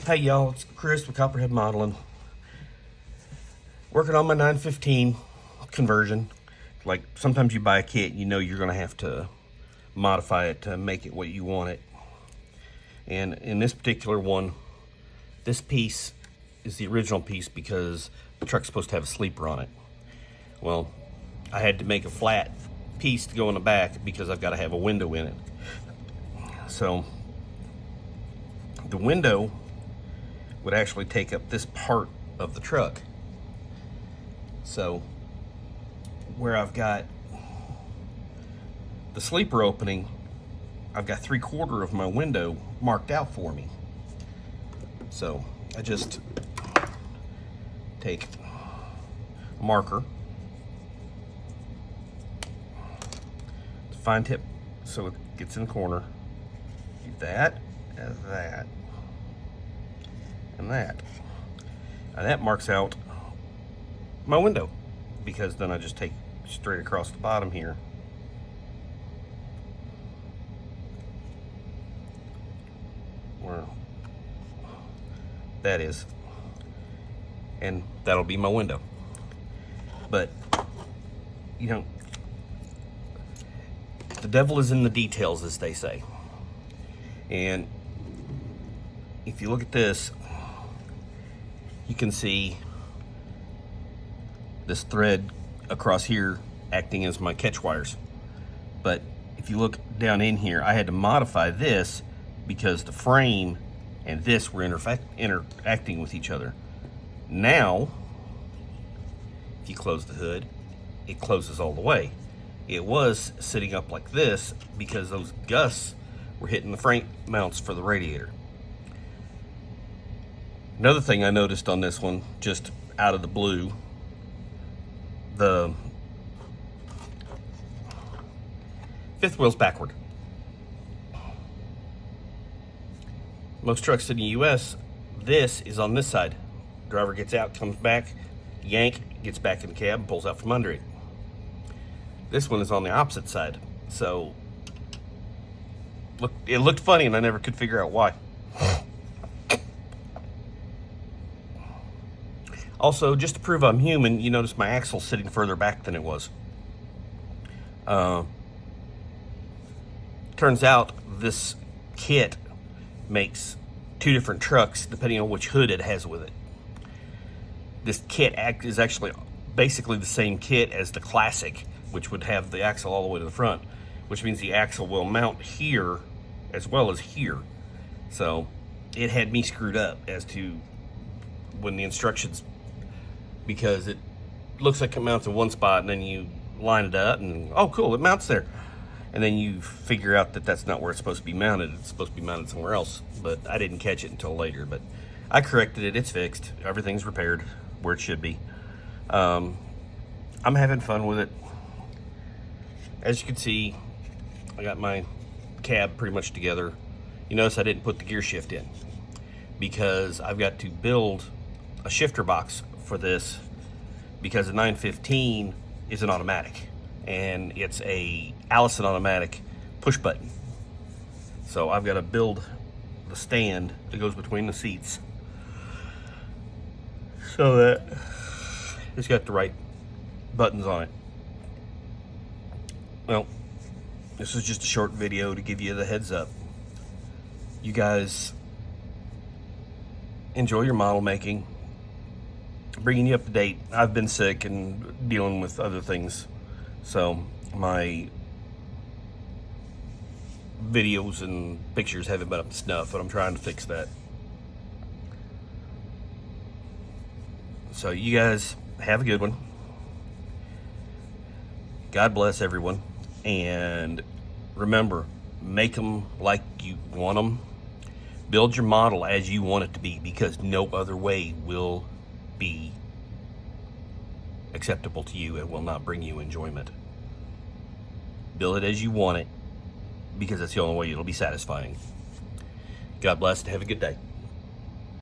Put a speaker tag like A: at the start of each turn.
A: Hey y'all, it's Chris with Copperhead Modeling. Working on my 915 conversion. Like sometimes you buy a kit, you know you're gonna have to modify it to make it what you want it. And in this particular one, this piece is the original piece because the truck's supposed to have a sleeper on it. Well, I had to make a flat piece to go in the back because I've got to have a window in it. So the window would actually take up this part of the truck. So where I've got the sleeper opening, I've got 3/4 of my window marked out for me. So I just take a marker, fine tip so it gets in the corner, do that, and that, and that. And that marks out my window, because then I just take straight across the bottom here. Where that is. And that'll be my window. But, you know, the devil is in the details, as they say. And if you look at this, you can see this thread across here acting as my catch wires. But if you look down in here, I had to modify this because the frame and this were interacting with each other. Now, if you close the hood, it closes all the way. It was sitting up like this because those gusts were hitting the frame mounts for the radiator. Another thing I noticed on this one, just out of the blue, the fifth wheel's backward. Most trucks in the US, this is on this side. Driver gets out, comes back, yank, gets back in the cab, and pulls out from under it. This one is on the opposite side. So, look, it looked funny and I never could figure out why. Also, just to prove I'm human, you notice my axle sitting further back than it was. Turns out this kit makes 2 different trucks depending on which hood it has with it. This kit is actually basically the same kit as the Classic, which would have the axle all the way to the front, which means the axle will mount here as well as here. So it had me screwed up as to when the instructions, because it looks like it mounts in one spot and then you line it up and, oh cool, it mounts there. And then you figure out that that's not where it's supposed to be mounted. It's supposed to be mounted somewhere else. But I didn't catch it until later. But I corrected it. It's fixed. Everything's repaired where it should be. I'm having fun with it. As you can see, I got my cab pretty much together. You notice I didn't put the gear shift in because I've got to build a shifter box for this, because the 915 is an automatic and it's a Allison automatic push button. So I've got to build the stand that goes between the seats so that it's got the right buttons on it. Well, this is just a short video to give you the heads up. You guys enjoy your model making, bringing you up to date. I've been sick and dealing with other things, so my videos and pictures haven't been up to snuff, but I'm trying to fix that. So you guys have a good one. God bless everyone. And remember, make them like you want them. Build your model as you want it to be, because no other way will be acceptable to you and will not bring you enjoyment. Build it as you want it, because that's the only way it'll be satisfying. God bless and have a good day.